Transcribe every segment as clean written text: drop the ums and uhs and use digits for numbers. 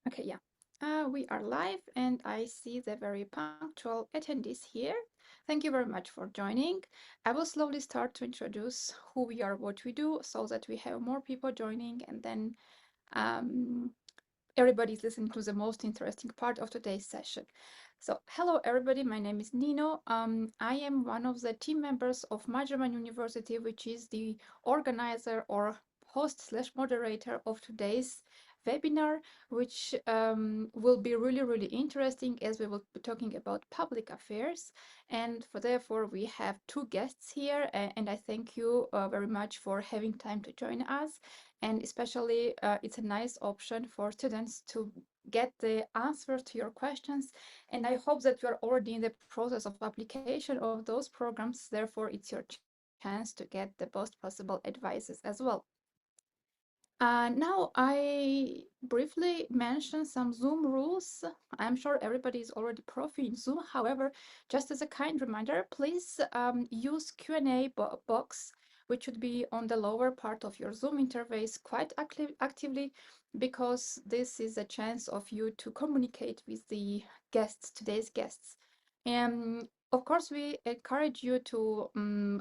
Okay, yeah. We are live and I see the very punctual attendees here. Thank you very much for joining. I will slowly start to introduce who we are, what we do, so that we have more people joining and then um, everybody's listening to the most interesting part of today's session. So, hello everybody, my name is Nino. I am one of the team members of 𝘈𝘥𝘷𝘦𝘳𝘵 University, which is the organizer or host/moderator of today's webinar, which will be really interesting as we will be talking about public affairs. And therefore, we have two guests here, and I thank you very much for having time to join us. And especially, it's a nice option for students to get the answers to your questions. And I hope that you're already in the process of application of those programs. Therefore, it's your chance to get the best possible advices as well. Now, I briefly mention some Zoom rules. I'm sure everybody is already profi in Zoom. However, just as a kind reminder, please use Q&A box, which should be on the lower part of your Zoom interface quite actively, because this is a chance of you to communicate with the guests, today's guests. Of course, we encourage you to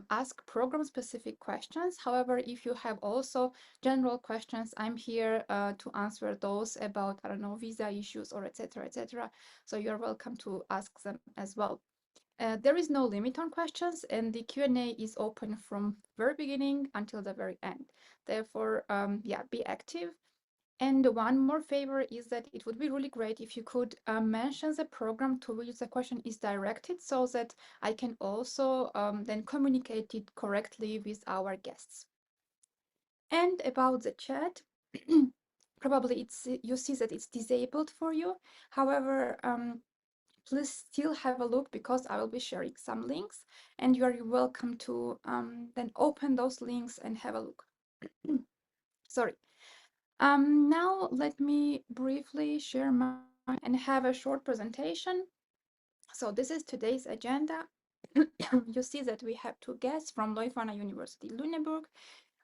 ask program-specific questions. However, if you have also general questions, I'm here to answer those about, I don't know, visa issues or etc., etc. So you're welcome to ask them as well. There is no limit on questions, and the Q&A is open from very beginning until the very end. Therefore, yeah, be active. And one more favor is that it would be really great if you could mention the program to which the question is directed, so that I can also then communicate it correctly with our guests. And about the chat, probably you see that it's disabled for you. However, please still have a look, because I will be sharing some links, and you are welcome to then open those links and have a look. Sorry. Now let me briefly share my and have a short presentation. So this is today's agenda. You see that we have two guests from Leuphana University Lüneburg,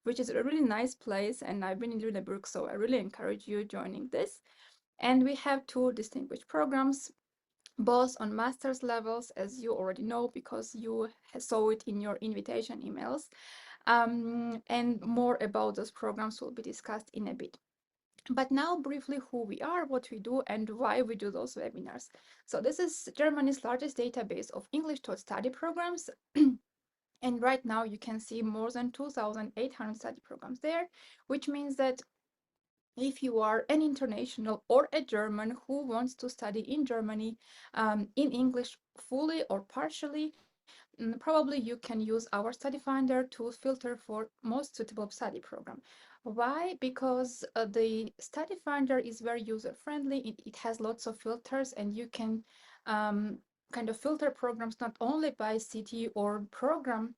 which is a really nice place, and I've been in Lüneburg, so I really encourage you joining this. And we have two distinguished programs, both on master's levels, as you already know, because you saw it in your invitation emails. And more about those programs will be discussed in a bit. But now, briefly, who we are, what we do, and why we do those webinars. So this is Germany's largest database of English taught study programs. And right now, you can see more than 2,800 study programs there, which means that if you are an international or a German who wants to study in Germany in English fully or partially, probably you can use our study finder to filter for most suitable study program. Why? Because the study finder is very user-friendly. It has lots of filters, and you can kind of filter programs not only by city or program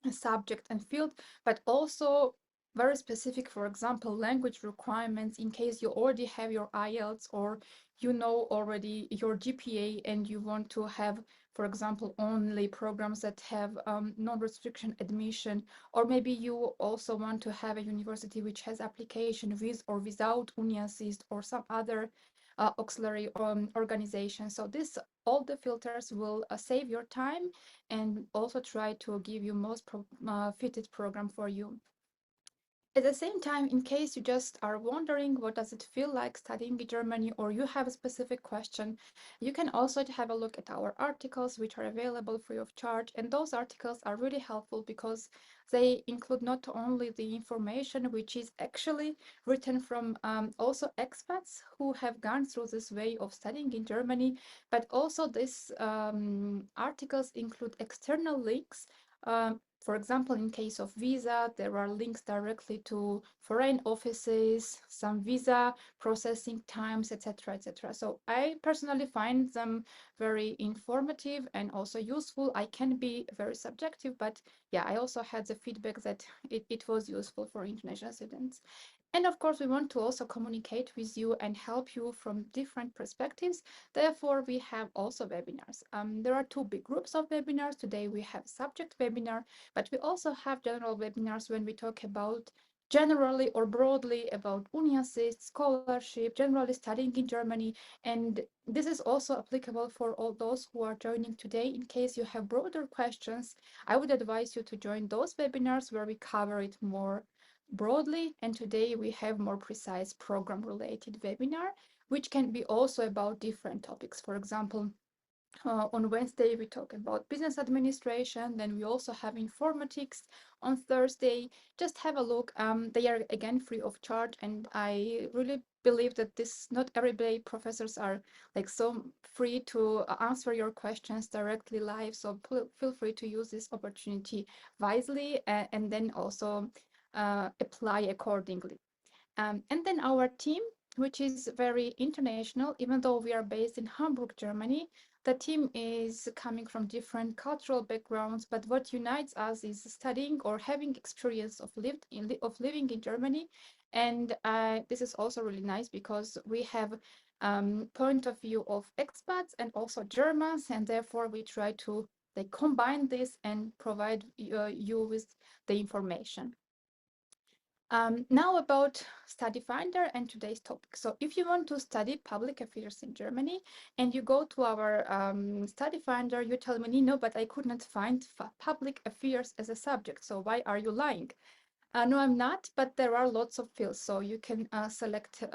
subject and field, but also very specific, for example, language requirements in case you already have your IELTS, or you know already your GPA and you want to have, for example, only programs that have non-restriction admission, or maybe you also want to have a university which has application with or without UniAssist or some other auxiliary organization. So this, all the filters will save your time and also try to give you most fitted program for you. At the same time, in case you just are wondering what does it feel like studying in Germany, or you have a specific question, you can also have a look at our articles, which are available free of charge. And those articles are really helpful because they include not only the information which is actually written from also expats who have gone through this way of studying in Germany, but also these articles include external links. For example, in case of visa, there are links directly to foreign offices, some visa processing times, etc., etc. So I personally find them very informative and also useful. I can be very subjective, but yeah, I also had the feedback that it was useful for international students. And of course, we want to also communicate with you and help you from different perspectives. Therefore, we have also webinars. There are two big groups of webinars. Today, we have subject webinar, but we also have general webinars when we talk about generally or broadly about UniAssist, scholarship, generally studying in Germany. And this is also applicable for all those who are joining today. In case you have broader questions, I would advise you to join those webinars where we cover it more broadly. And today we have more precise program related webinar, which can be also about different topics. For example, on Wednesday, we talk about business administration. Then we also have informatics on Thursday. Just have a look. They are again free of charge, and I really believe that this not everyday professors are like so free to answer your questions directly live. So feel free to use this opportunity wisely and then also apply accordingly. And then our team, which is very international, even though we are based in Hamburg, Germany, the team is coming from different cultural backgrounds, but what unites us is studying or having experience of living in Germany. And this is also really nice because we have point of view of expats and also Germans, and therefore we try to like combine this and provide you with the information. Now about Study Finder and today's topic. So if you want to study public affairs in Germany and you go to our Study Finder, you tell me, no, but I could not find public affairs as a subject. So why are you lying? No, I'm not, but there are lots of fields. So you can select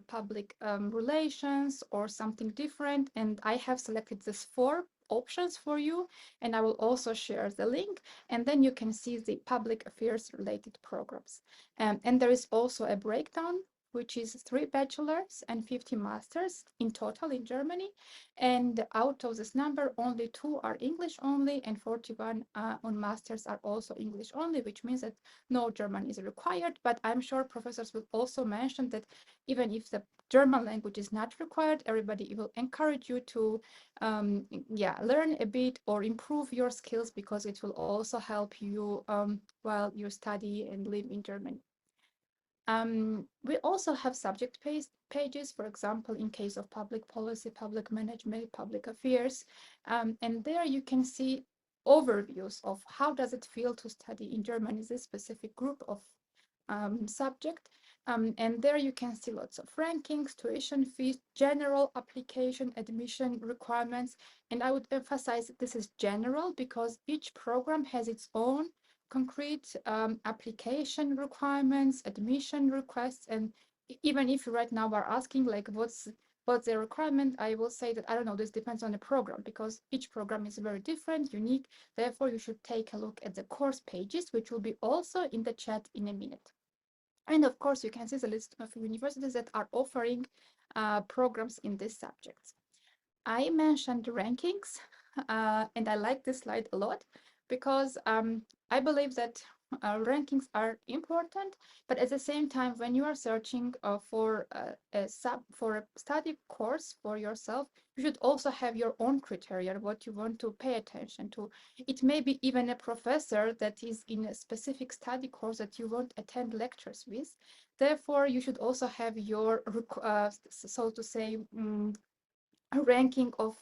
public relations or something different. And I have selected these 4 options for you, and I will also share the link. And then you can see the public affairs related programs. And there is also a breakdown, which is 3 bachelors and 50 masters in total in Germany. And out of this number, only 2 are English only, and 41 on masters are also English only, which means that no German is required. But I'm sure professors will also mention that even if the German language is not required, everybody will encourage you to learn a bit or improve your skills, because it will also help you while you study and live in Germany. We also have subject pages, for example, in case of public policy, public management, public affairs. And there you can see overviews of how does it feel to study in Germany, this specific group of subject. And there you can see lots of rankings, tuition fees, general application, admission requirements. And I would emphasize that this is general because each program has its own concrete application requirements, admission requests. And even if you right now are asking like what's the requirement, I will say that I don't know, this depends on the program, because each program is very different, unique. Therefore, you should take a look at the course pages, which will be also in the chat in a minute. And of course, you can see the list of universities that are offering programs in these subjects. I mentioned rankings, and I like this slide a lot because I believe that rankings are important, but at the same time, when you are searching for a study course for yourself, you should also have your own criteria, what you want to pay attention to. It may be even a professor that is in a specific study course that you won't attend lectures with. Therefore, you should also have your, so to say, a ranking of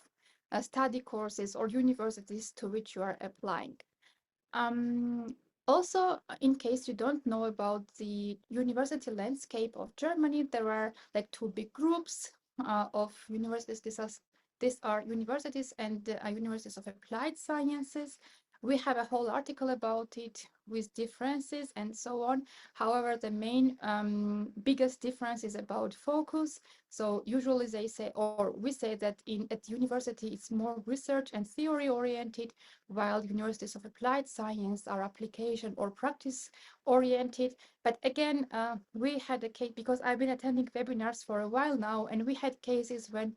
study courses or universities to which you are applying. Also, in case you don't know about the university landscape of Germany, there are like 2 big groups of universities. These are universities and universities of applied sciences. We have a whole article about it with differences and so on. However, the main biggest difference is about focus. So usually they say, or we say that at university it's more research and theory oriented, while universities of applied science are application or practice oriented. But again, we had a case, because I've been attending webinars for a while now, and we had cases when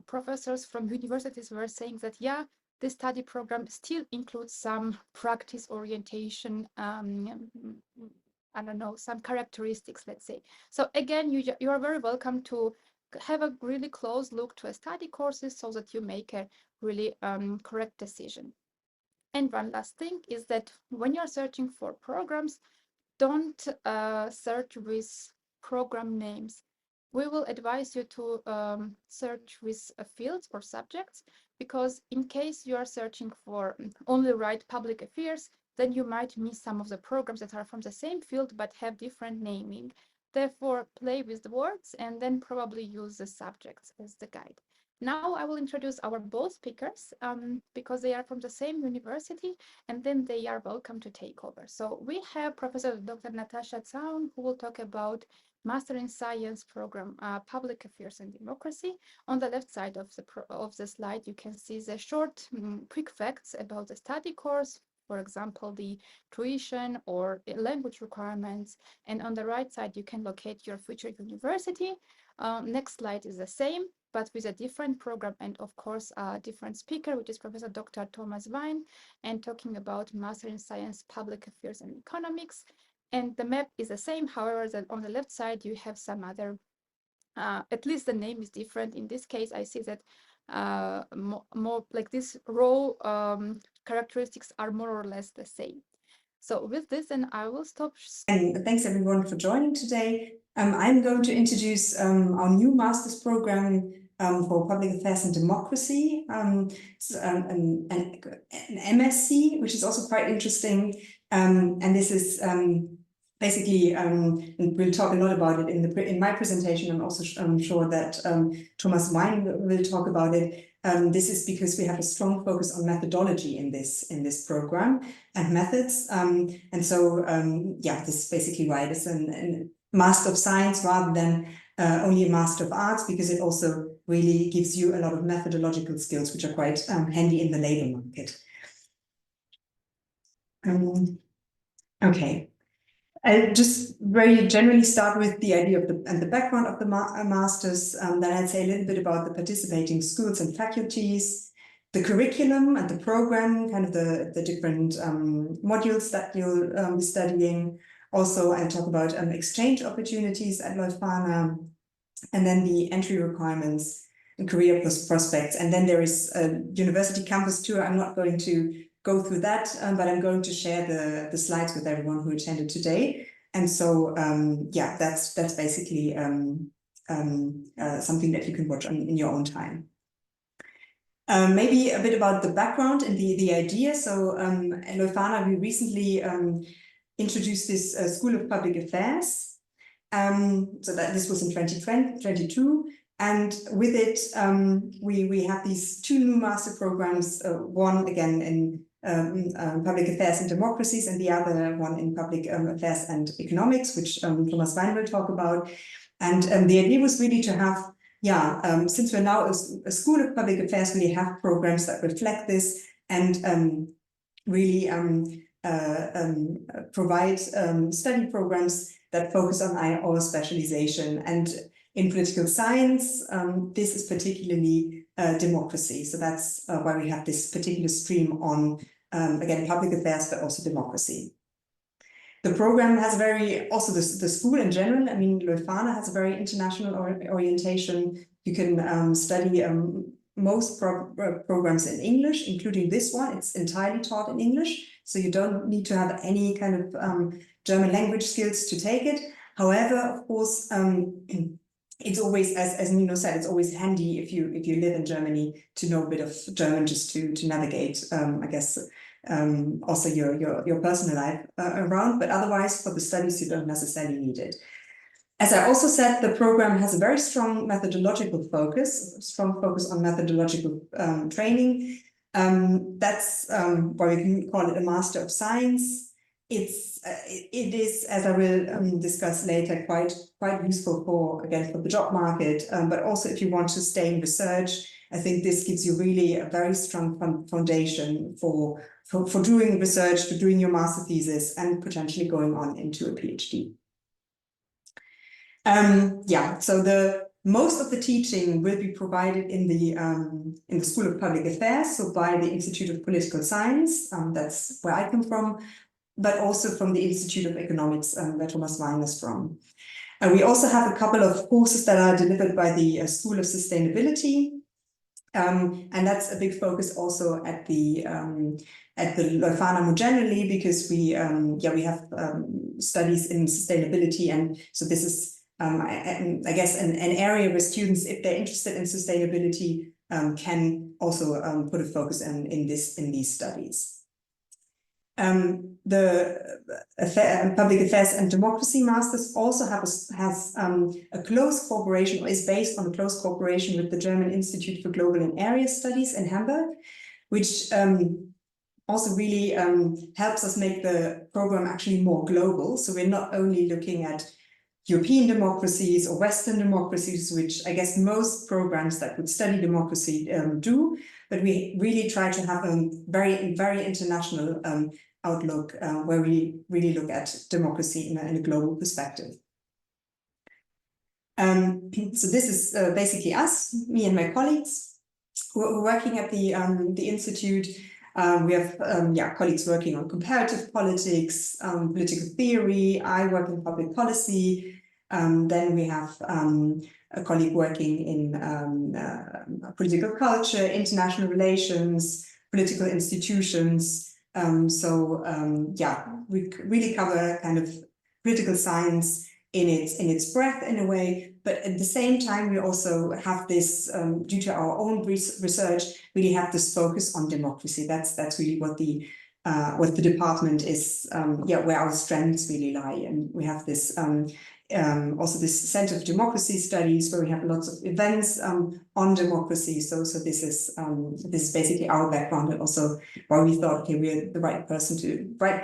professors from universities were saying that, yeah, this study program still includes some practice orientation, I don't know, some characteristics, let's say. So again, you are very welcome to have a really close look to a study courses so that you make a really correct decision. And one last thing is that when you're searching for programs, don't search with program names. We will advise you to search with fields or subjects, because in case you are searching for only write public affairs, then you might miss some of the programs that are from the same field but have different naming. Therefore, play with the words and then probably use the subjects as the guide. Now I will introduce our both speakers because they are from the same university, and then they are welcome to take over. So we have Professor Dr. Natasha Zaun, who will talk about Master in Science program, Public Affairs and Democracy. On the left side of the slide, you can see the short, quick facts about the study course, for example, the tuition or language requirements. And on the right side, you can locate your future university. Next slide is the same, but with a different program and, of course, a different speaker, which is Professor Dr. Thomas Wein, and talking about Master in Science, Public Affairs and Economics. And the map is the same. However, on the left side, you have some other, at least the name is different. In this case, I see that more like this row characteristics are more or less the same. So with this, and I will stop. And thanks everyone for joining today. I'm going to introduce our new master's program for Public Affairs and Democracy. It's an MSc, which is also quite interesting. And this is basically, and we'll talk a lot about it in my presentation. I'm also sure that Thomas Wein will talk about it. This is because we have a strong focus on methodology in this program and methods. And so, yeah, this is basically why it is a Master of Science rather than only a Master of Arts, because it also really gives you a lot of methodological skills, which are quite handy in the labor market. Okay. I'll just very generally start with the idea of the background of the masters. Then I'd say a little bit about the participating schools and faculties, the curriculum and the program, kind of the different modules that you'll be studying. Also, I'll talk about exchange opportunities at Leuphana, and then the entry requirements and career prospects. And then there is a university campus tour. I'm not going to go through that, but I'm going to share the slides with everyone who attended today. And so, yeah, that's basically something that you can watch in your own time. Maybe a bit about the background and the idea. So at Leuphana, we recently introduced this School of Public Affairs. So that this was in 2022. And with it, we have these two new master programs, one again in Public Affairs and Democracies, and the other one in Public Affairs and Economics, which Thomas Wein will talk about. And the idea was really to have, since we're now a School of Public Affairs, we have programs that reflect this and really provide study programs that focus on our specialization. And in political science, this is particularly democracy. So that's why we have this particular stream on, again, public affairs, but also democracy. The program has also the school in general, I mean, Leuphana has a very international orientation. You can study most programs in English, including this one. It's entirely taught in English, so you don't need to have any kind of German language skills to take it. However, of course, it's always, as Nino said, it's always handy if you live in Germany to know a bit of German just to navigate, I guess, also your personal life around. But otherwise, for the studies, you don't necessarily need it. As I also said, the program has a very strong methodological focus, strong focus on methodological training. That's why we can call it a Master of Science. It is, as I will discuss later, quite useful for the job market, but also if you want to stay in research. I think this gives you really a very strong foundation for doing research, for doing your master thesis, and potentially going on into a PhD. So most of the teaching will be provided in the School of Public Affairs, so by the Institute of Political Science. That's where I come from, but also from the Institute of Economics, where Thomas Wein is from. We also have a couple of courses that are delivered by the School of Sustainability, and that's a big focus also at the Leuphana more generally, because we have studies in sustainability, and so this is I guess an area where students, if they're interested in sustainability, can also put a focus in these studies. The Public Affairs and Democracy Masters also has a close cooperation, or is based on a close cooperation with the German Institute for Global and Area Studies in Hamburg, which also really helps us make the program actually more global. So we're not only looking at European democracies or Western democracies, which I guess most programs that would study democracy do, but we really try to have a very, very international outlook where we really look at democracy in a global perspective. So this is basically us, me and my colleagues, who are working at the Institute. We have colleagues working on comparative politics, political theory. I work in public policy. Then we have a colleague working in political culture, international relations, political institutions. We really cover kind of political science in its breadth in a way, but at the same time we also have this, due to our own research, really have this focus on democracy. That's really what the department is, where our strengths really lie, and we have this also this Center of Democracy Studies where we have lots of events on democracy. So this is basically our background, and also why we thought, okay, we're the right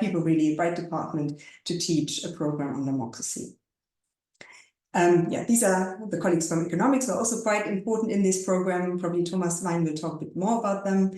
people, really, right department to teach a program on democracy. These are the colleagues from economics, who are also quite important in this program. Probably Thomas Wein will talk a bit more about them.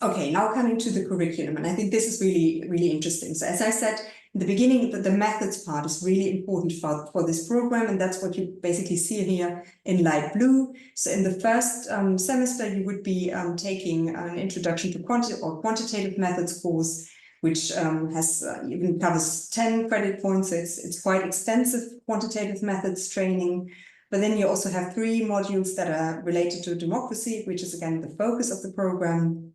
Okay, now coming to the curriculum, and I think this is really, really interesting. So as I said in the beginning, the methods part is really important for this program, and that's what you basically see here in light blue. So in the first semester, you would be taking an introduction to quantitative methods course, which even covers 10 credit points. So it's quite extensive quantitative methods training. But then you also have 3 modules that are related to democracy, which is again the focus of the program.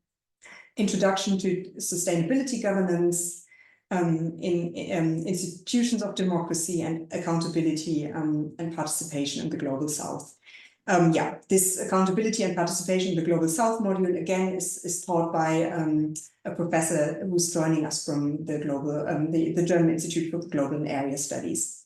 Introduction to sustainability governance, in institutions of democracy, and accountability and participation in the Global South. This accountability and participation in the Global South module again is taught by a professor who's joining us from the German Institute for Global and Area Studies.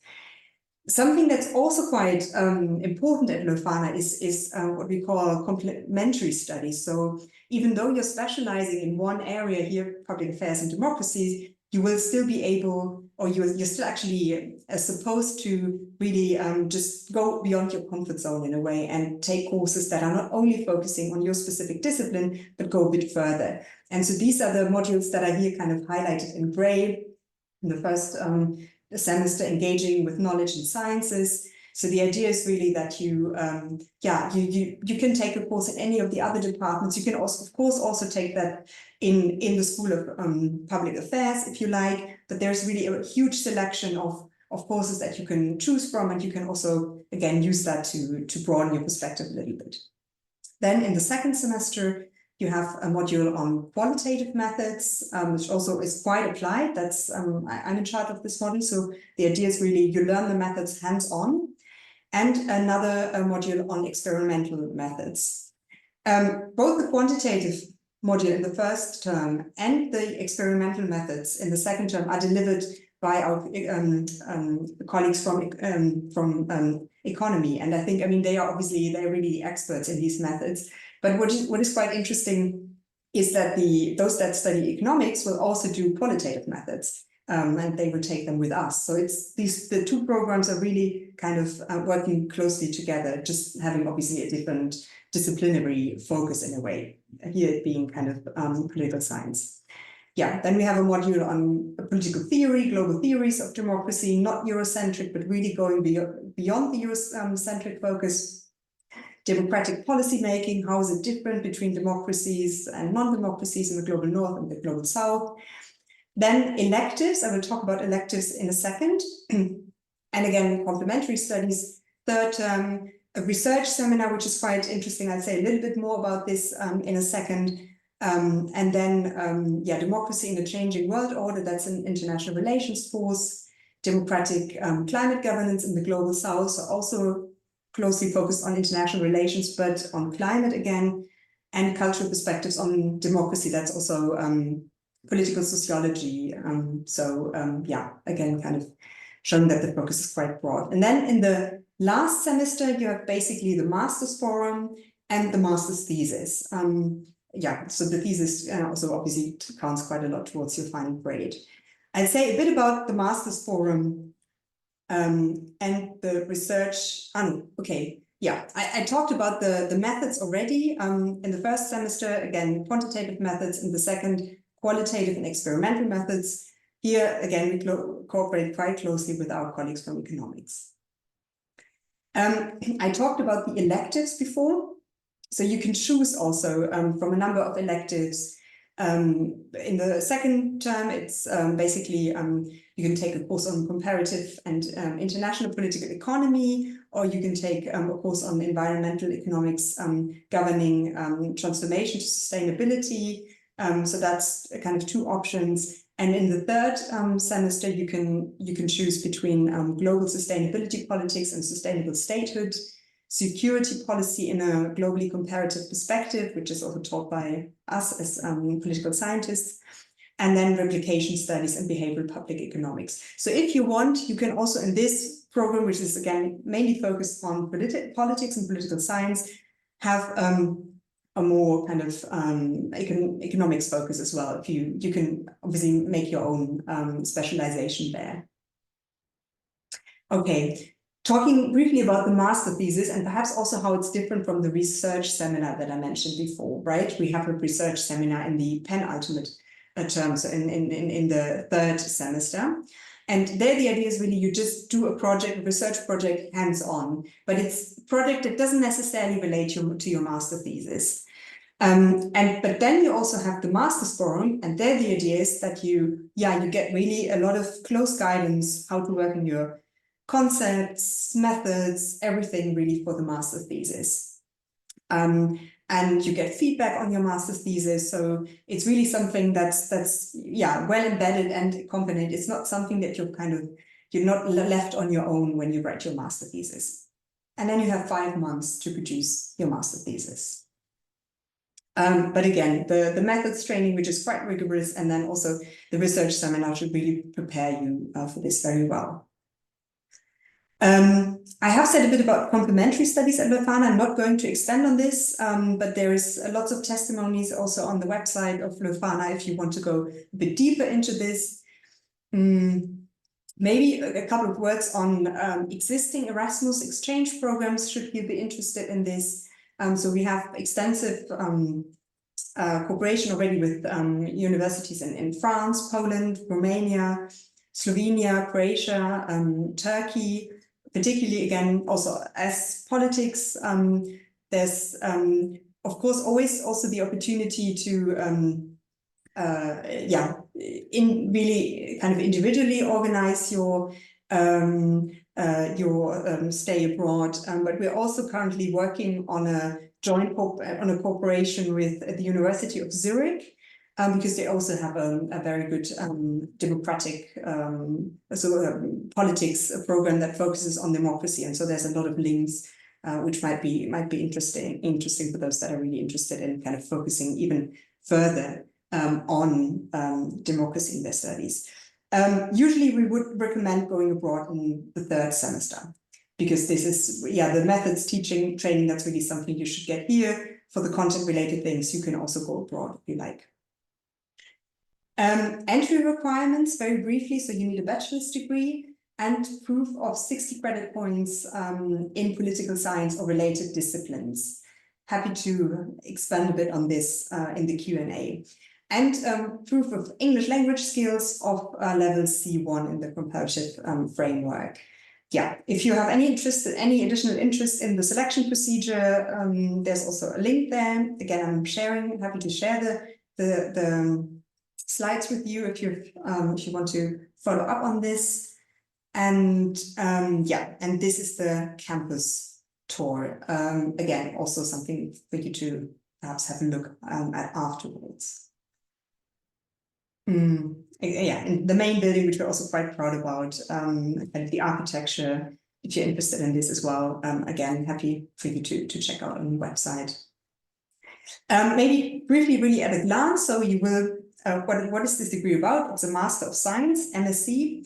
Something that's also quite important at Leuphana is what we call complementary studies. So even though you're specializing in one area here, public affairs and democracy, you will still be able, or you're still actually supposed to really just go beyond your comfort zone in a way and take courses that are not only focusing on your specific discipline, but go a bit further. And so these are the modules that are here kind of highlighted in gray. In the first semester, engaging with knowledge and sciences. So the idea is really that you can take a course in any of the other departments. You can also, of course, also take that in the School of Public Affairs, if you like. But there's really a huge selection of courses that you can choose from, and you can also, again, use that to broaden your perspective a little bit. Then in the second semester, you have a module on qualitative methods, which also is quite applied. That's I'm in charge of this module. So the idea is really you learn the methods hands-on, and another module on experimental methods. Both the quantitative module in the first term and the experimental methods in the second term are delivered by our colleagues from economy. And I think, they're really the experts in these methods. But what is quite interesting is that those that study economics will also do qualitative methods, and they will take them with us. So the 2 programs are really kind of working closely together, just having obviously a different disciplinary focus in a way, here it being kind of political science. Then we have a module on political theory, global theories of democracy, not Eurocentric, but really going beyond the Eurocentric focus. Democratic policy making, how is it different between democracies and non-democracies in the Global North and the Global South. Then electives, I will talk about electives in a second. And again, complementary studies. Third term, a research seminar, which is quite interesting. I'll say a little bit more about this in a second. And then, democracy in a changing world order, that's an international relations course. Democratic climate governance in the Global South, so also closely focused on international relations, but on climate again. and cultural perspectives on democracy. That's also political sociology. Yeah, again, kind of showing that the focus is quite broad. And then in the last semester, you have basically the master's forum and the master's thesis. Yeah, so the thesis also obviously counts quite a lot towards your final grade. I'd say a bit about the master's forum and the research. Okay, yeah, I talked about the methods already. In the first semester, again, quantitative methods. In the second, qualitative and experimental methods. Here, again, we cooperate quite closely with our colleagues from economics. I talked about the electives before. So you can choose also from a number of electives. In the second term, it's basically you can take a course on comparative and international political economy, or you can take a course on environmental economics, governing transformation to sustainability. So that's kind of two options. And in the third semester, you can choose between global sustainability politics and sustainable statehood, security policy in a globally comparative perspective, which is also taught by us as political scientists, and then replication studies and behavioral public economics. So if you want, you can also in this program, which is again mainly focused on politics and political science, have a more kind of economics focus as well. If you can obviously make your own specialization there. Okay, talking briefly about the master thesis and perhaps also how it's different from the research seminar that I mentioned before, right? We have a research seminar in the penultimate term, so in the third semester. And there the idea is really you just do a project, a research project hands-on, but it's a project that doesn't necessarily relate to your master thesis. But then you also have the master's forum, and there the idea is that you get really a lot of close guidance, how to work in your concepts, methods, everything really for the master thesis. And you get feedback on your master's thesis. So it's really something that's well embedded and accompanied. It's not something that you're not left on your own when you write your master thesis. And then you have 5 months to produce your master thesis. But again, the methods training, which is quite rigorous, and then also the research seminar should really prepare you for this very well. I have said a bit about complementary studies at Leuphana. I'm not going to extend on this, but there is lots of testimonies also on the website of Leuphana if you want to go a bit deeper into this. Maybe a couple of words on existing Erasmus exchange programs should you be interested in this. So we have extensive cooperation already with universities in France, Poland, Romania, Slovenia, Croatia, Turkey. Particularly, again, also as politics, there's, of course, always also the opportunity to, really kind of individually organize your stay abroad. But we're also currently working on a cooperation with the University of Zurich, because they also have a very good democratic politics program that focuses on democracy, and so there's a lot of links which might be interesting for those that are really interested in kind of focusing even further on democracy in their studies. Usually we would recommend going abroad in the third semester, because this is the methods teaching training, that's really something you should get here. For the content related things, you can also go abroad if you like. Entry requirements, very briefly. So you need a bachelor's degree and proof of 60 credit points in political science or related disciplines. Happy to expand a bit on this in the Q&A. And proof of English language skills of level C1 in the comparative framework. Yeah, if you have any additional interest in the selection procedure, there's also a link there. Again, I'm happy to share the slides with you if you want to follow up on this. And and this is the campus tour. Again, also something for you to perhaps have a look at afterwards. In the main building, which we're also quite proud about, kind of the architecture, if you're interested in this as well. Again, happy for you to check out on the website. Maybe briefly, really at a glance. So you will, what is this degree about? It's a Master of Science, MSc.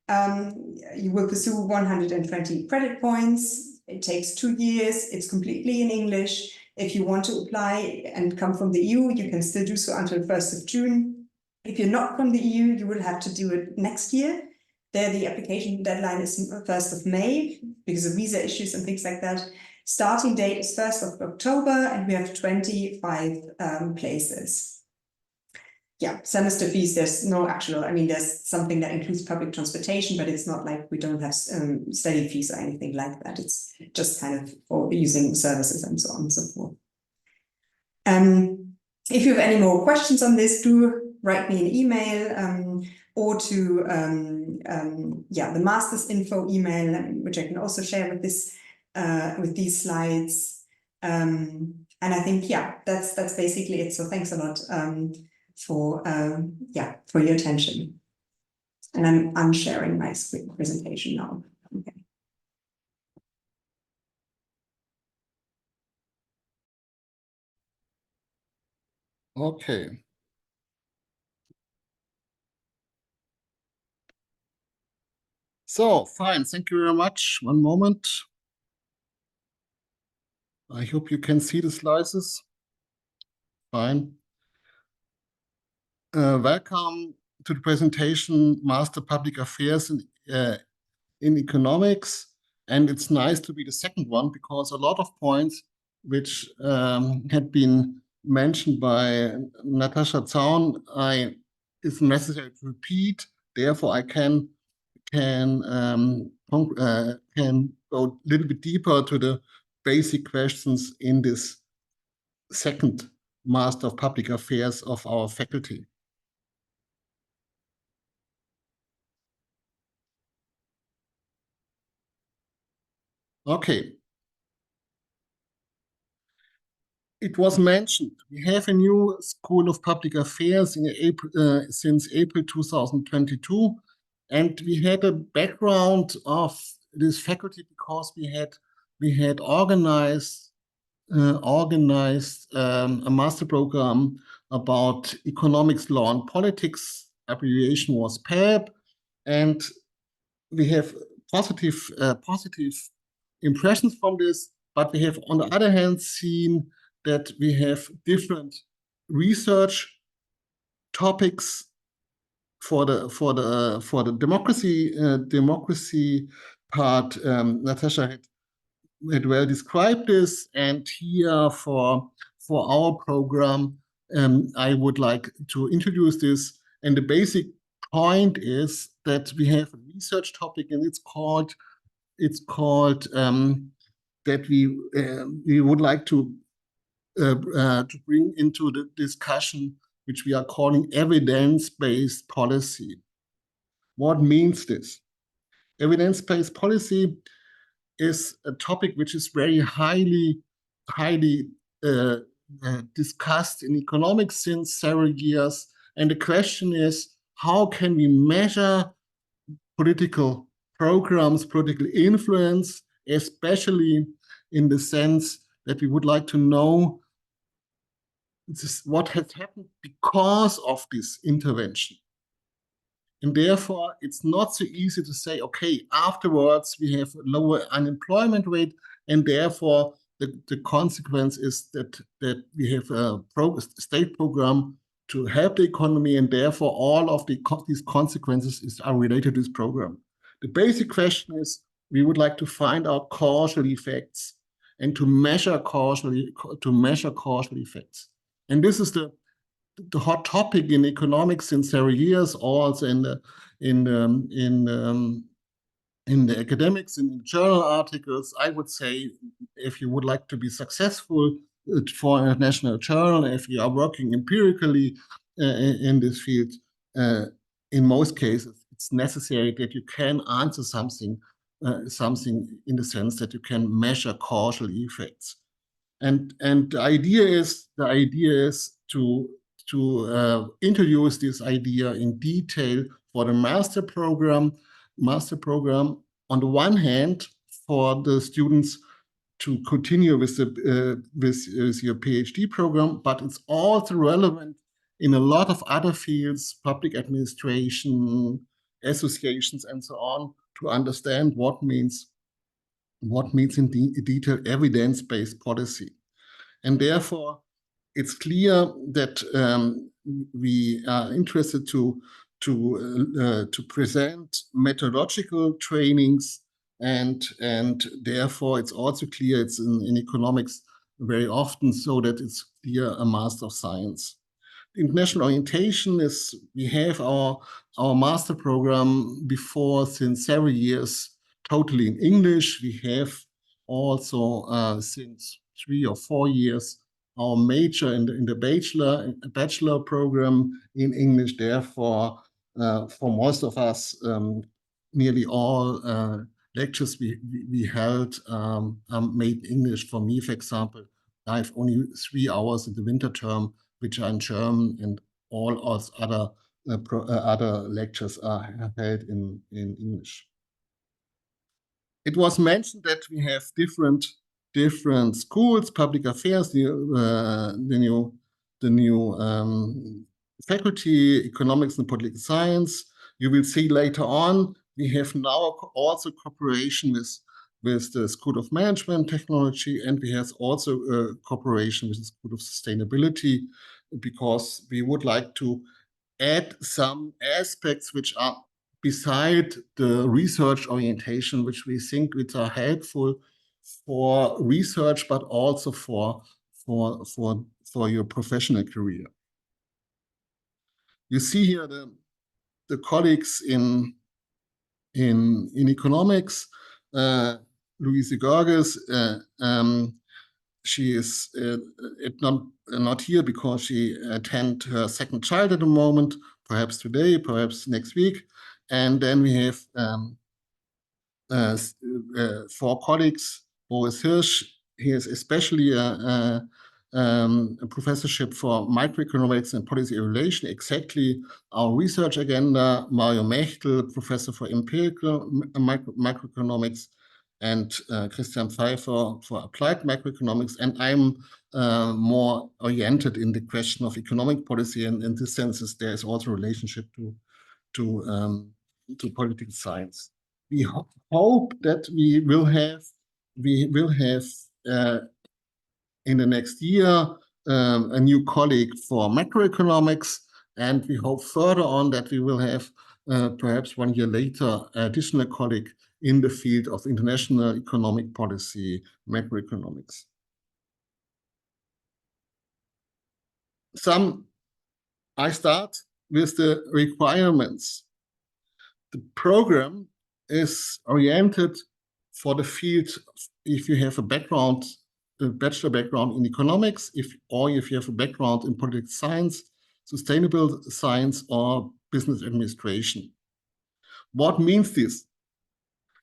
You will pursue 120 credit points. It takes 2 years. It's completely in English. If you want to apply and come from the EU, you can still do so until 1st of June. If you're not from the EU, you will have to do it next year. There, the application deadline is 1st of May because of visa issues and things like that. Starting date is 1st of October, and we have 25 places. Yeah, semester fees, there's no actual, I mean, there's something that includes public transportation, but it's not like we don't have study fees or anything like that. It's just kind of for using services and so on and so forth. If you have any more questions on this, do write me an email or to the master's info email, which I can also share with this with these slides. And I think, yeah, that's basically it. So thanks a lot for your attention. And I'm unsharing my screen presentation now. Okay. Okay. So, fine. Thank you very much. One moment. I hope you can see the slides. Fine. Welcome to the presentation, Master Public Affairs in Economics. And it's nice to be the second one because a lot of points which had been mentioned by Natascha Zaun, it's necessary to repeat. Therefore, I can go a little bit deeper to the basic questions in this second Master of Public Affairs of our faculty. Okay. It was mentioned, we have a new School of Public Affairs in April, since April 2022. And we had a background of this faculty because we had organized a master program about economics, law, and politics. Abbreviation was PEP, and we have positive impressions from this. But we have, on the other hand, seen that we have different research topics for the democracy part. Natascha had well described this, and here for our program, I would like to introduce this. And the basic point is that we have a research topic, and it's called that we would like to bring into the discussion, which we are calling evidence-based policy. What means this? Evidence-based policy is a topic which is very highly discussed in economics since several years. And the question is, how can we measure political programs, political influence, especially in the sense that we would like to know what has happened because of this intervention. And therefore, it's not so easy to say, okay, afterwards we have a lower unemployment rate, and therefore the consequence is that we have a state program to help the economy, and therefore all of these consequences are related to this program. The basic question is, we would like to find out causal effects and to measure causal effects. And this is the hot topic in economics in several years, also in the academics, in journal articles. I would say, if you would like to be successful for a national journal, if you are working empirically in this field, in most cases, it's necessary that you can answer something in the sense that you can measure causal effects. And the idea is to introduce this idea in detail for the master program. On the one hand, for the students continue with the with your PhD program, but it's also relevant in a lot of other fields, public administration, associations, and so on, to understand what means in detail evidence-based policy. And therefore, it's clear that we are interested to present methodological trainings, and therefore it's also clear it's in economics very often so that it's clear a Master of Science. International orientation is, we have our master program before since several years totally in English. We have also since 3 or 4 years our major in the bachelor program in English. Therefore, for most of us, nearly all lectures we held made English. For me, for example, I have only 3 hours in the winter term which are in German, and all other lectures are held in English. It was mentioned that we have different schools, public affairs, the new faculty, economics and political science. You will see later on, we have now also cooperation with the School of Management Technology, and we have also a cooperation with the School of Sustainability, because we would like to add some aspects which are beside the research orientation, which we think which are helpful for research, but also for your professional career. You see here the colleagues in economics. Louise Görges, she is not here because she attends her second child at the moment, perhaps today, perhaps next week. And then we have 4 colleagues. Boris Hirsch, he is especially a professorship for microeconomics and policy evaluation, exactly our research agenda. 𝘱𝘢𝘷𝘦𝘳𝘴𝘪𝘈 professor for empirical microeconomics, and Christian Pfeiffer for applied macroeconomics. And I'm more oriented in the question of economic policy, and in this sense, there is also a relationship to political science. We hope that we will have in the next year a new colleague for macroeconomics, and we hope further on that we will have perhaps 1 year later additional colleague in the field of international economic policy, macroeconomics. I start with the requirements. The program is oriented for the field if you have a background, a bachelor background in economics, or if you have a background in political science, sustainable science, or business administration. What means this?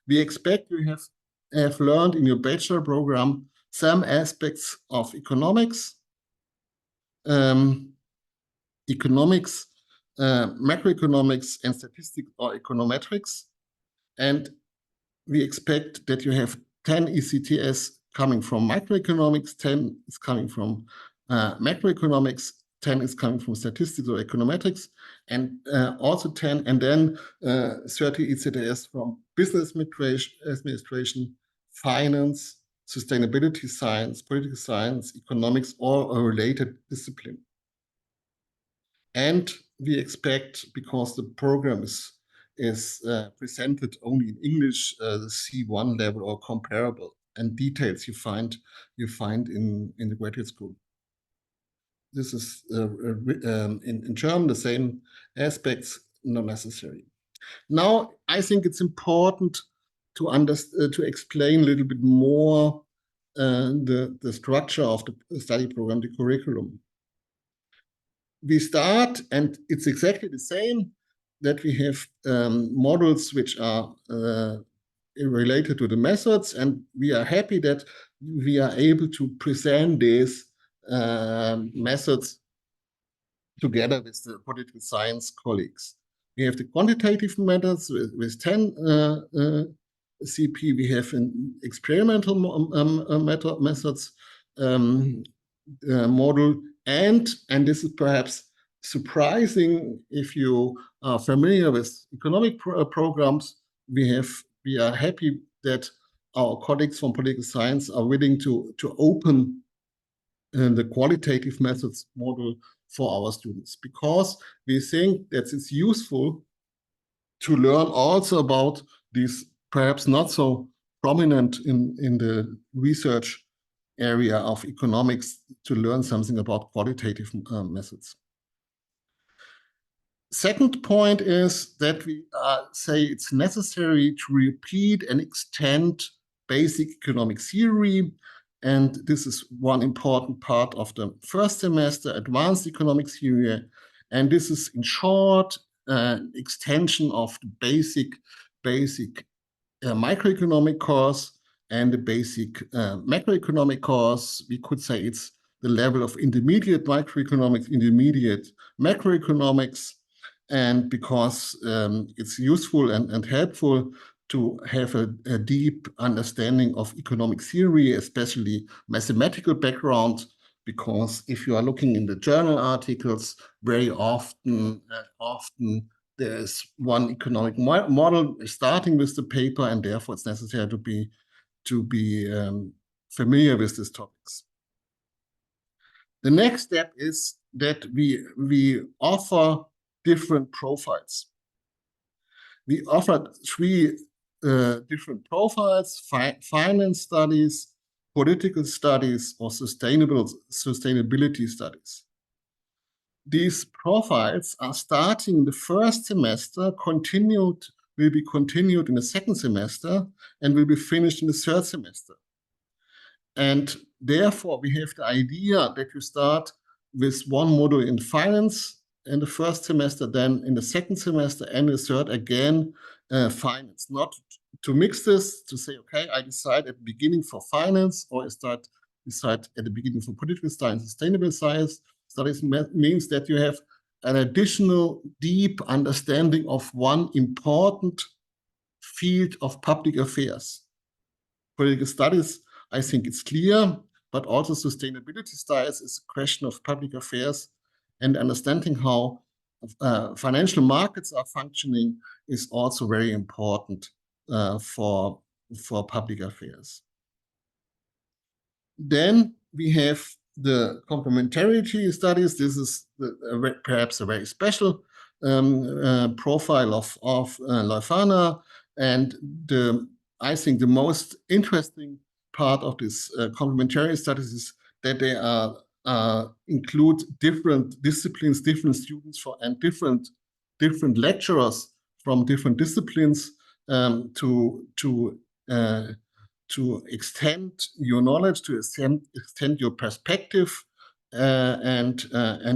We expect you have learned in your bachelor program some aspects of economics, macroeconomics, and statistics or econometrics. And we expect that you have 10 ECTS coming from microeconomics, 10 is coming from macroeconomics, 10 is coming from statistics or econometrics, and also 10, and then 30 ECTS from business administration, finance, sustainability science, political science, economics, or a related discipline. And we expect, because the program is presented only in English, the C1 level or comparable, and details you find in the graduate school. This is in German, the same aspects, not necessary. Now, I think it's important to explain a little bit more the structure of the study program, the curriculum. We start, and it's exactly the same, that we have models which are related to the methods, and we are happy that we are able to present these methods together with the political science colleagues. We have the quantitative methods with 10 CP, we have an experimental methods model, and this is perhaps surprising if you are familiar with economic programs. We are happy that our colleagues from political science are willing to open the qualitative methods model for our students, because we think that it's useful to learn also about these perhaps not so prominent in the research area of economics, to learn something about qualitative methods. Second point is that we say it's necessary to repeat and extend basic economic theory. And this is one important part of the first semester, advanced economic theory. And this is, in short, extension of the basic microeconomic course and the basic macroeconomic course. We could say it's the level of intermediate microeconomics, intermediate macroeconomics. And because it's useful and helpful to have a deep understanding of economic theory, especially mathematical background, because if you are looking in the journal articles, very often there's one economic model starting with the paper, and therefore it's necessary to be familiar with these topics. The next step is that we offer different profiles. We offered 3 different profiles: finance studies, political studies, or sustainability studies. These profiles are starting the first semester, will be continued in the second semester, and will be finished in the third semester. And therefore, we have the idea that you start with one module in finance in the first semester, then in the second semester and the third again, finance. Not to mix this, to say, okay, I decide at the beginning for finance, or I decide at the beginning for political science, sustainable science studies, means that you have an additional deep understanding of one important field of public affairs. Political studies, I think it's clear, but also sustainability studies is a question of public affairs, and understanding how financial markets are functioning is also very important for public affairs. Then we have the complementarity studies. This is perhaps a very special profile of Leuphana, and I think the most interesting part of this complementary studies is that they include different disciplines, different students and different lecturers from different disciplines to extend your knowledge, to extend your perspective, and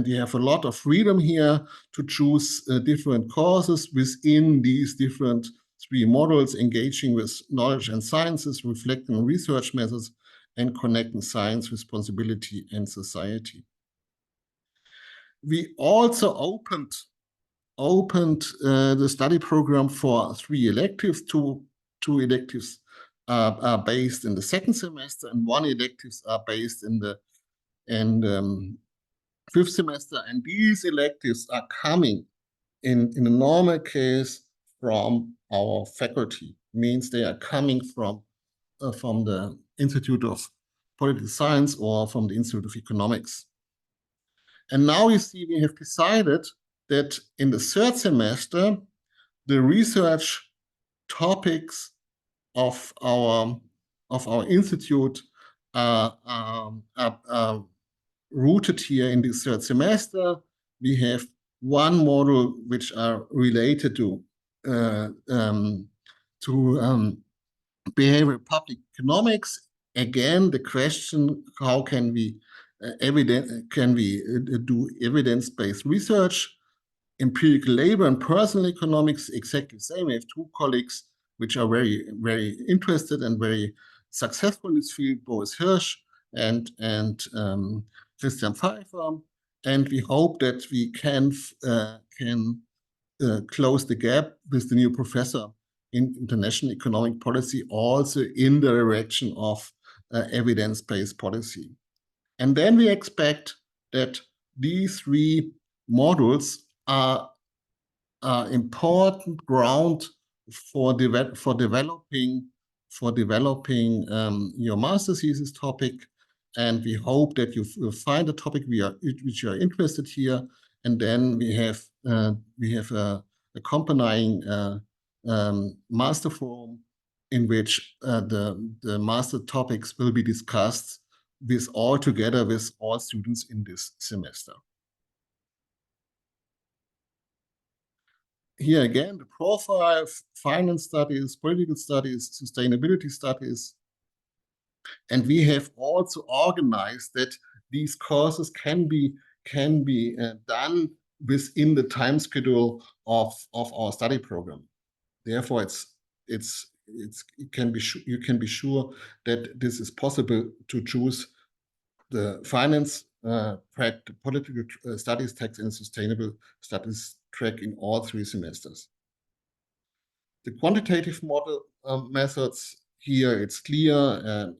you have a lot of freedom here to choose different courses within these different 3 models, engaging with knowledge and sciences, reflecting on research methods, and connecting science, responsibility, and society. We also opened the study program for 3 electives. 2 electives are based in the second semester, and 1 electives are based in the 5th semester. And these electives are coming in a normal case from our faculty. Means they are coming from the Institute of Political Science or from the Institute of Economics. And now you see we have decided that in the 3rd semester, the research topics of our institute are rooted here in the 3rd semester. We have 1 module which are related to behavioral public economics. Again, the question: how can we do evidence-based research? Empirical labor and personal economics, exactly the same. We have 2 colleagues which are very, very interested and very successful in this field, Boris Hirsch and Christian Pfeiffer. And we hope that we can close the gap with the new professor in international economic policy, also in the direction of evidence-based policy. And then we expect that these three modules are important ground for developing your master thesis topic. And we hope that you find a topic which you are interested here. And then we have a accompanying master forum in which the master topics will be discussed together with all students in this semester. Here again, the profile, finance studies, political studies, sustainability studies. And we have also organized that these courses can be done within the time schedule of our study program. Therefore, you can be sure that this is possible to choose the finance track, the political studies track, and sustainable studies track in all 3 semesters. The quantitative model methods here, it's clear.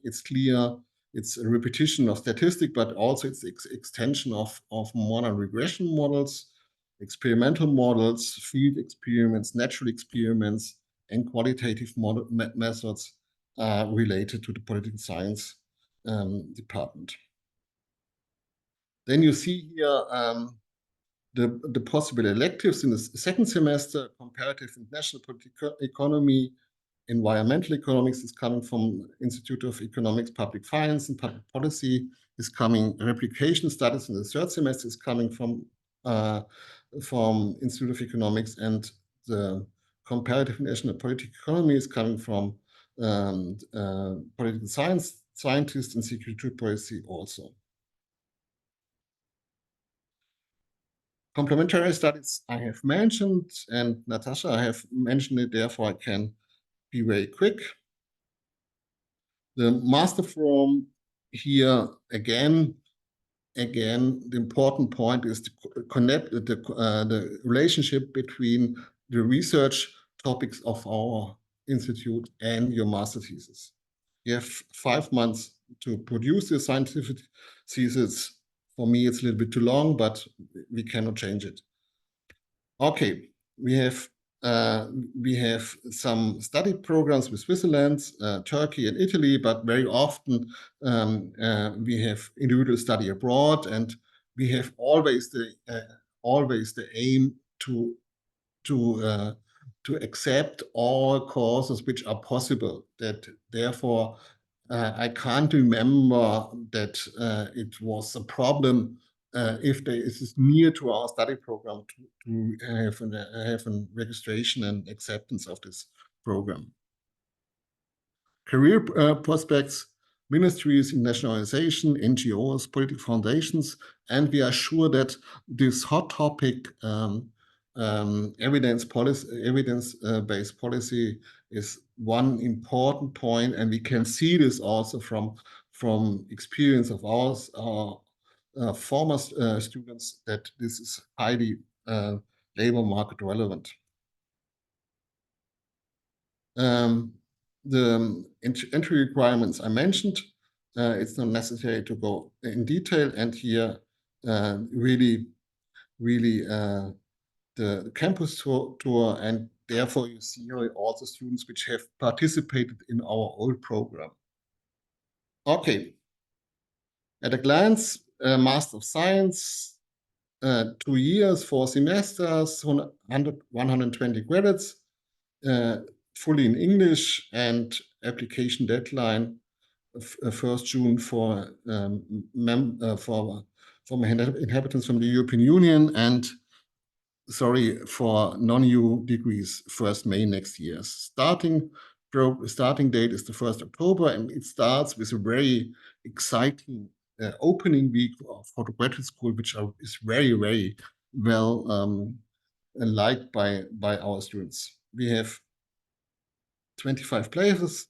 It's a repetition of statistic, but also it's extension of modern regression models, experimental models, field experiments, natural experiments, and qualitative model methods related to the political science department. Then you see here the possible electives in the second semester: comparative international political economy, environmental economics is coming from Institute of Economics, Public Finance and Public Policy is coming. Replication studies in the third semester is coming from Institute of Economics, and the comparative international political economy is coming from political scientists and security policy also. Complementary studies I have mentioned, and Natasha, I have mentioned it, therefore I can be very quick. The master forum here, again, the important point is to connect the relationship between the research topics of our institute and your master thesis. You have 5 months to produce your scientific thesis. For me, it's a little bit too long, but we cannot change it. Okay, we have some study programs with Switzerland, Turkey, and Italy, but very often we have individual study abroad, and we have always the aim to accept all courses which are possible. That therefore I can't remember that it was a problem if it is near to our study program to have a registration and acceptance of this program. Career prospects, ministries, internationalization, NGOs, political foundations, and we are sure that this hot topic, evidence-based policy, is one important point, and we can see this also from experience of ours, former students, that this is highly labor market relevant. The entry requirements I mentioned, it's not necessary to go in detail, and here really the campus tour, and therefore you see here also students which have participated in our old program. Okay, at a glance, Master of Science, 2 years, 4 semesters, 120 credits, fully in English, and application deadline 1st June for inhabitants from the European Union, and for non-EU degrees 1st May next year. Starting date is the 1st October, and it starts with a very exciting opening week for the graduate school, which is very, very well liked by our students. We have 25 places.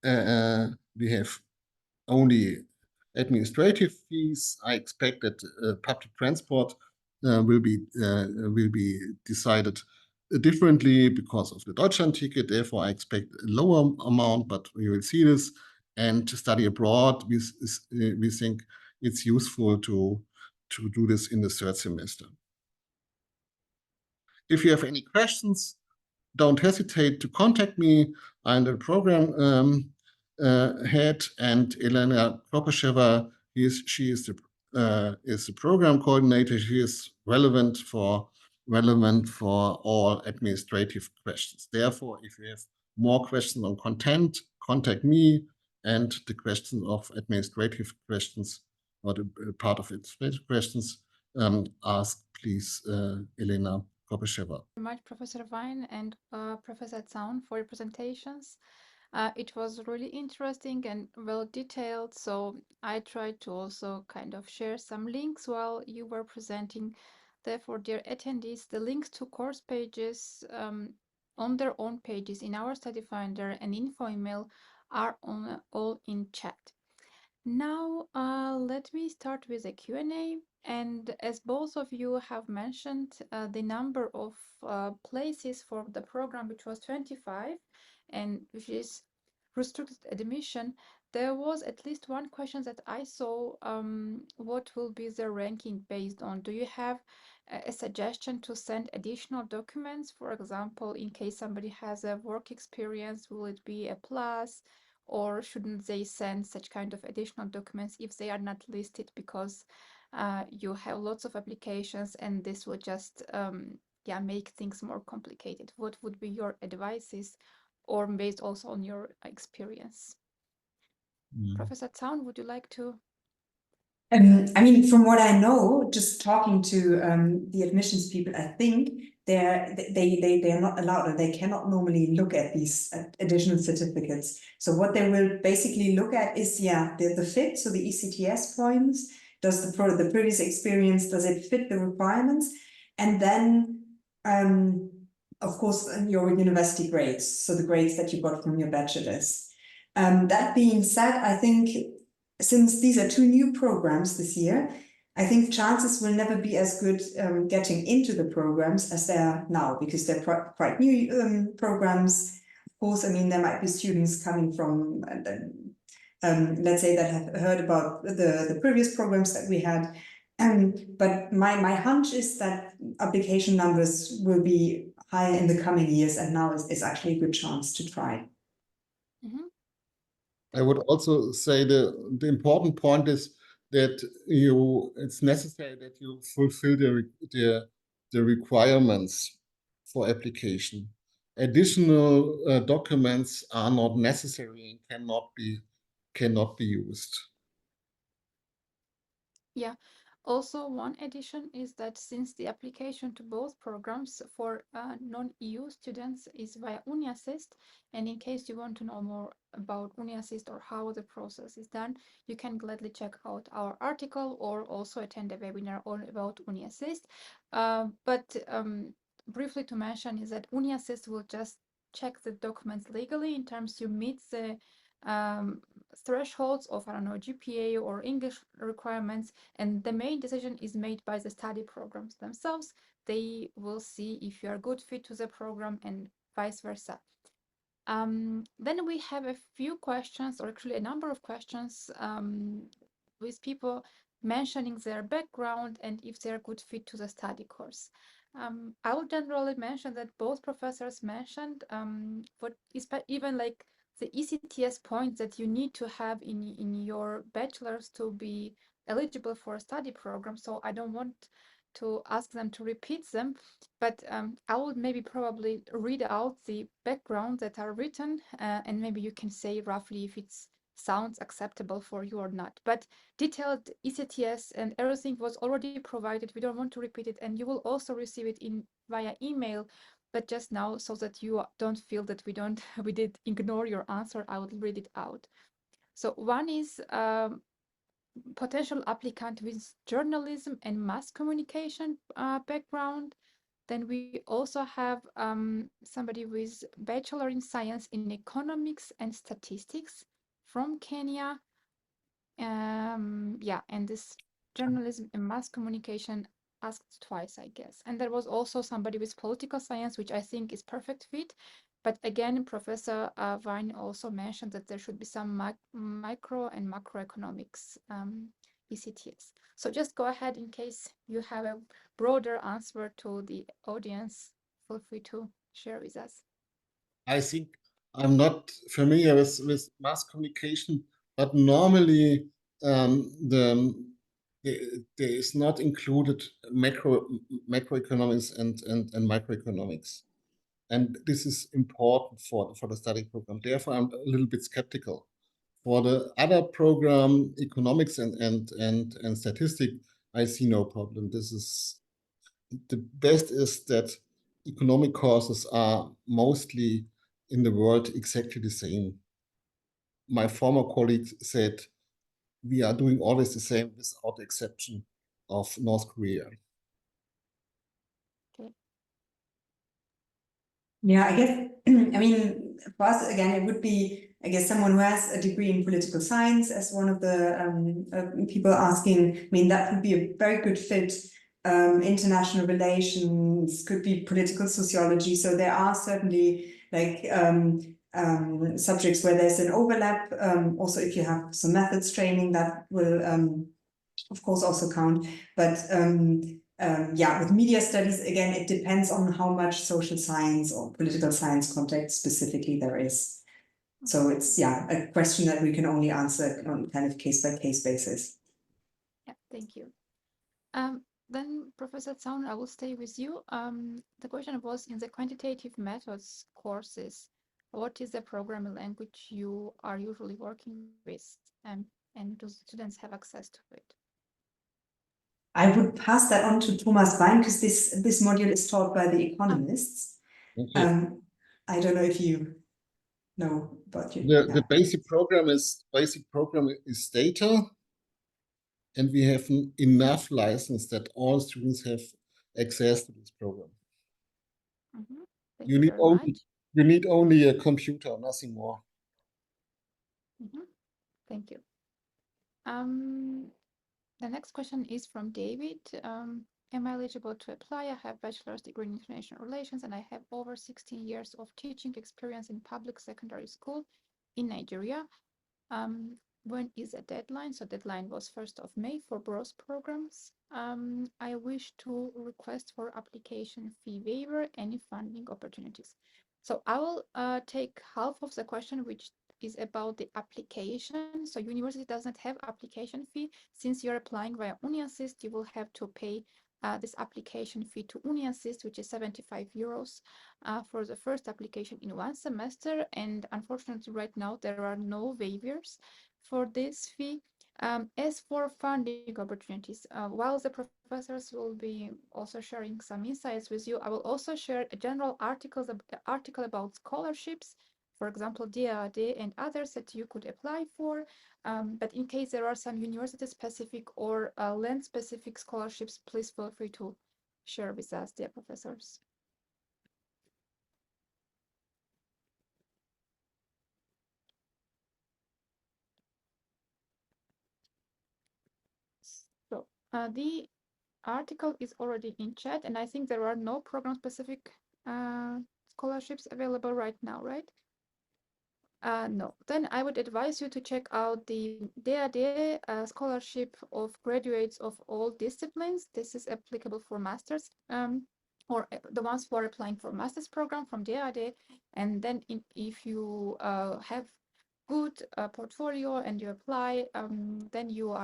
We have only administrative fees. I expect that public transport will be decided differently because of the Deutschland-Ticket. Therefore, I expect a lower amount, but we will see this. And to study abroad, we think it's useful to do this in the third semester. If you have any questions, don't hesitate to contact me. I'm the program head, and Elena Kopasheva, she is the program coordinator. She is relevant for all administrative questions. Therefore, if you have more questions on content, contact me, and the question of administrative questions or the part of administrative questions, ask please Elena Kopasheva. Very much, Professor Wein and Professor Zaun, for your presentations. It was really interesting and well detailed, so I tried to also kind of share some links while you were presenting. Therefore, dear attendees, the links to course pages on their own pages in our study finder and info email are all in chat. Now, let me start with a Q&A. And as both of you have mentioned, the number of places for the program, which was 25, and which is restricted admission, there was at least one question that I saw, what will be the ranking based on? Do you have a suggestion to send additional documents? For example, in case somebody has a work experience, will it be a plus? Or shouldn't they send such kind of additional documents if they are not listed because you have lots of applications and this will just make things more complicated? What would be your advices, or based also on your experience? Professor Zaun, would you like to? I mean, from what I know, just talking to the admissions people, I think they are not allowed, or they cannot normally look at these additional certificates. So what they will basically look at is, the fit, so the ECTS points. Does the previous experience, does it fit the requirements? And then, of course, your university grades, so the grades that you got from your bachelor's. That being said, I think, since these are two new programs this year, I think chances will never be as good getting into the programs as they are now, because they're quite new programs. Of course, I mean, there might be students coming from, let's say, that have heard about the previous programs that we had. But my hunch is that application numbers will be higher in the coming years, and now is actually a good chance to try. Mm-hmm. I would also say the important point is that it's necessary that you fulfill the requirements for application. Additional documents are not necessary and cannot be used. Yeah. Also, one addition is that since the application to both programs for non-EU students is via UniAssist, and in case you want to know more about UniAssist or how the process is done, you can gladly check out our article or also attend a webinar all about UniAssist. But briefly to mention is that UniAssist will just check the documents legally in terms you meet the thresholds of, I don't know, GPA or English requirements, and the main decision is made by the study programs themselves. They will see if you are a good fit to the program and vice versa. Then we have a few questions, or actually a number of questions, with people mentioning their background and if they're a good fit to the study course. I would generally mention that both professors mentioned what is even like the ECTS points that you need to have in your bachelor's to be eligible for a study program. So I don't want to ask them to repeat them, but I would maybe probably read out the background that are written, and maybe you can say roughly if it sounds acceptable for you or not. But detailed ECTS and everything was already provided. We don't want to repeat it, and you will also receive it via email. But just now, so that you don't feel that we did ignore your answer, I will read it out. So one is potential applicant with journalism and mass communication background. Then we also have somebody with bachelor in science in economics and statistics from Kenya. And this journalism and mass communication asked twice, I guess. And there was also somebody with political science, which I think is perfect fit. But again, Professor Vine also mentioned that there should be some micro and macroeconomics ECTS. So just go ahead in case you have a broader answer to the audience. Feel free to share with us. I think I'm not familiar with mass communication, but normally there is not included macroeconomics and microeconomics. And this is important for the study program. Therefore, I'm a little bit skeptical. For the other program, economics and statistics, I see no problem. This is the best is that economic courses are mostly in the world exactly the same. My former colleague said we are doing always the same without the exception of North Korea. Okay. Yeah, I guess, I mean, for us, again, it would be, I guess, someone who has a degree in political science as one of the people asking. I mean, that would be a very good fit. International relations, could be political sociology. So there are certainly like subjects where there's an overlap. Also, if you have some methods training, that will, of course, also count. But yeah, with media studies, again, it depends on how much social science or political science context specifically there is. So it's, yeah, a question that we can only answer on kind of case-by-case basis. Yeah, thank you. Then, Professor Zaun, I will stay with you. The question was, in the quantitative methods courses, what is the programming language you are usually working with, and do students have access to it? I would pass that on to Thomas Wein, because this module is taught by the economists. Okay. I don't know if you know about you. The basic program is data, and we have enough license that all students have access to this program. Mm-hmm. Thank you very much. You need only a computer, nothing more. Mm-hmm. Thank you. The next question is from David. Am I eligible to apply? I have bachelor's degree in international relations and I have over 16 years of teaching experience in public secondary school in Nigeria. When is a deadline? So deadline was 1st of May for both programs. I wish to request for application fee waiver, any funding opportunities. So I will take half of the question, which is about the application. So university doesn't have application fee. Since you're applying via UniAssist, you will have to pay this application fee to UniAssist, which is 75 euros for the first application in one semester. And unfortunately, right now, there are no waivers for this fee. As for funding opportunities, while the professors will be also sharing some insights with you, I will also share a general article about scholarships, for example, 𝘗𝘪𝘵 and others that you could apply for. But in case there are some university-specific or land-specific scholarships, please feel free to share with us, dear professors. So the article is already in chat, and I think there are no program-specific scholarships available right now, right? No. Then I would advise you to check out the 𝘗𝘪𝘵 scholarship of graduates of all disciplines. This is applicable for masters, or the ones who are applying for master's program from 𝘗𝘪𝘵. And then if you have good portfolio and you apply, then you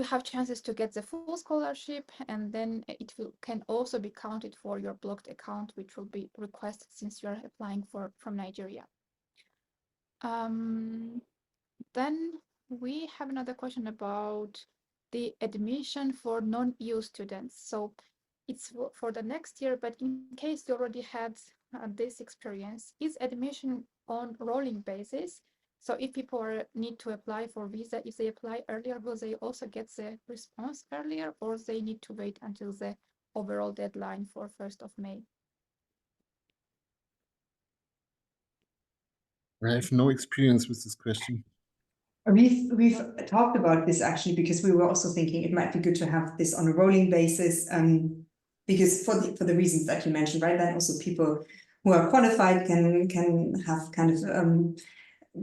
have chances to get the full scholarship, and then it can also be counted for your blocked account, which will be requested since you're applying from Nigeria. Then we have another question about the admission for non-EU students. So it's for the next year, but in case you already had this experience, is admission on rolling basis? So if people need to apply for visa, if they apply earlier, will they also get the response earlier, or they need to wait until the overall deadline for 1st of May? I have no experience with this question. We've talked about this actually because we were also thinking it might be good to have this on a rolling basis, because for the reasons that you mentioned, right? Then also people who are qualified can have kind of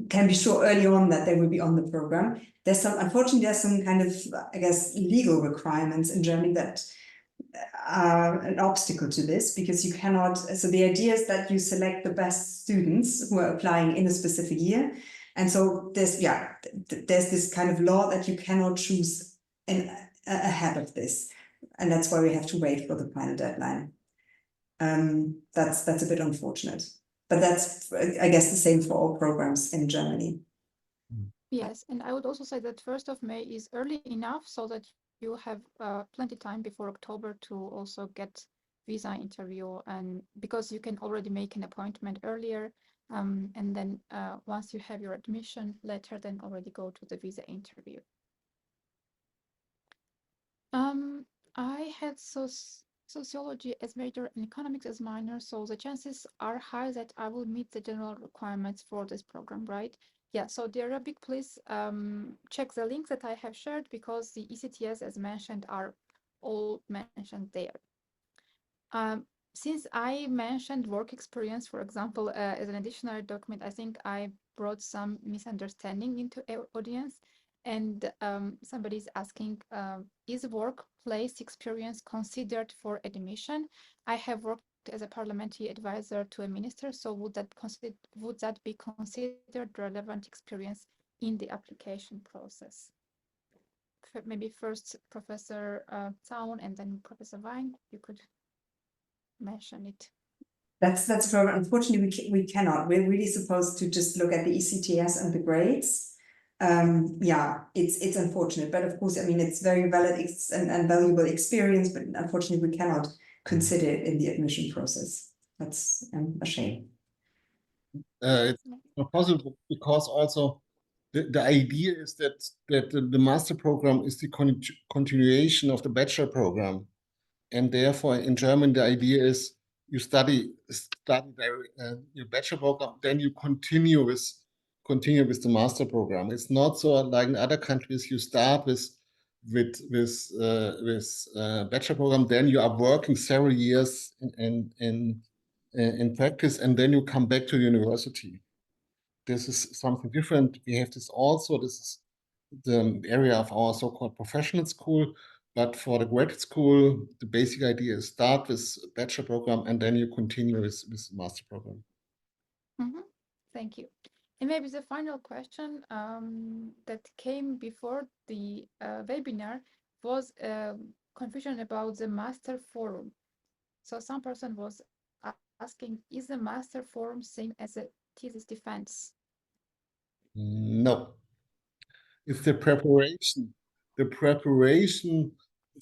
can be sure early on that they will be on the program. Unfortunately, there's some kind of, I guess, legal requirements in Germany that are an obstacle to this, because you cannot. So the idea is that you select the best students who are applying in a specific year. And so there's this kind of law that you cannot choose ahead of this. And that's why we have to wait for the final deadline. That's a bit unfortunate. But that's, I guess, the same for all programs in Germany. Yes, and I would also say that 1st of May is early enough so that you have plenty time before October to also get visa interview, and because you can already make an appointment earlier, and then once you have your admission letter, then already go to the visa interview. I had sociology as major and economics as minor, so the chances are high that I will meet the general requirements for this program, right? Yeah, so the Arabic, please check the link that I have shared, because the ECTS, as mentioned, are all mentioned there. Since I mentioned work experience, for example, as an additional document, I think I brought some misunderstanding into our audience. And somebody's asking, is workplace experience considered for admission? I have worked as a parliamentary advisor to a minister, so would that be considered relevant experience in the application process? Maybe first Professor Zaun and then Professor Wein, you could mention it. That's a problem. Unfortunately, we cannot. We're really supposed to just look at the ECTS and the grades. Yeah, it's unfortunate, but of course, I mean, it's very valid and valuable experience, but unfortunately, we cannot consider it in the admission process. That's a shame. It's not possible, because also the idea is that the master program is the continuation of the bachelor program, and therefore in German the idea is you study your bachelor program, then you continue with the master program. It's not so like in other countries you start with bachelor program, then you are working several years in practice, and then you come back to university. This is something different. We have this also. This is the area of our so-called professional school. But for the graduate school, the basic idea is start with bachelor program and then you continue with master program. Thank you. And maybe the final question that came before the webinar was confusion about the master forum. So some person was asking, is the master forum same as a thesis defense? No. It's the preparation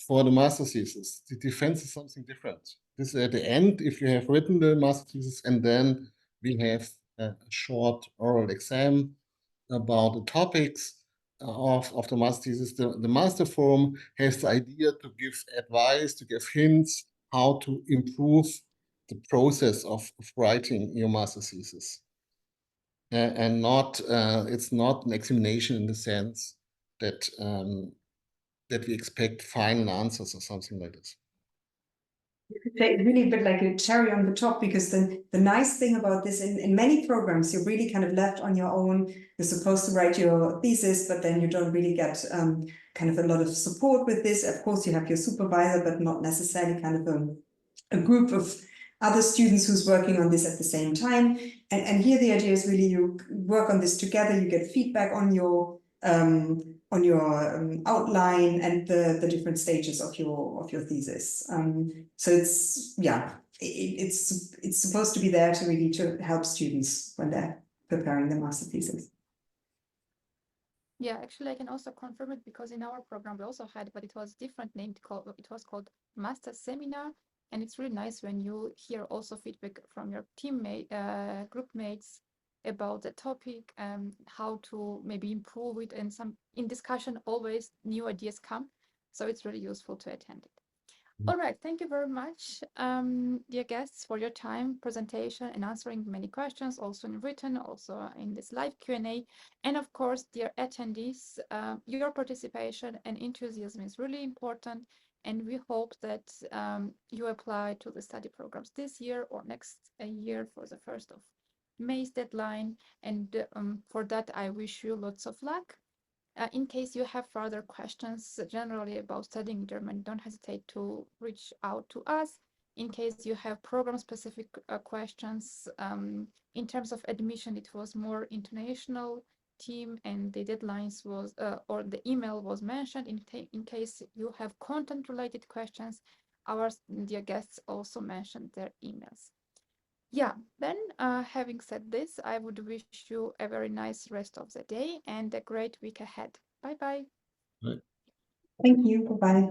for the master thesis. The defense is something different. This is at the end, if you have written the master thesis, and then we have a short oral exam about the topics of the master thesis. The master forum has the idea to give advice, to give hints how to improve the process of writing your master thesis. And not it's not an examination in the sense that that we expect final answers or something like this. Really a bit like a cherry on the top, because the nice thing about this, in many programs, you're really kind of left on your own. You're supposed to write your thesis, but then you don't really get kind of a lot of support with this. Of course, you have your supervisor, but not necessarily kind of a group of other students who's working on this at the same time. And here the idea is really you work on this together, you get feedback on your outline and the different stages of your thesis. So it's supposed to be there to really help students when they're preparing their master thesis. Yeah, actually, I can also confirm it, because in our program we also had, but it was different named. It was called Master Seminar, and it's really nice when you hear also feedback from your group mates about the topic and how to maybe improve it, and in discussion always new ideas come, so it's really useful to attend it. All right, thank you very much, dear guests, for your time, presentation, and answering many questions, also in written, also in this live Q&A. And of course, dear attendees, your participation and enthusiasm is really important, and we hope that you apply to the study programs this year or next year for the 1st of May's deadline. And for that, I wish you lots of luck. In case you have further questions generally about studying German, don't hesitate to reach out to us. In case you have program-specific questions, in terms of admission, it was more international team, and the deadlines was, or the email was mentioned. In case you have content-related questions, our dear guests also mentioned their emails. Yeah, then having said this, I would wish you a very nice rest of the day and a great week ahead. Bye-bye. Thank you. Bye-bye.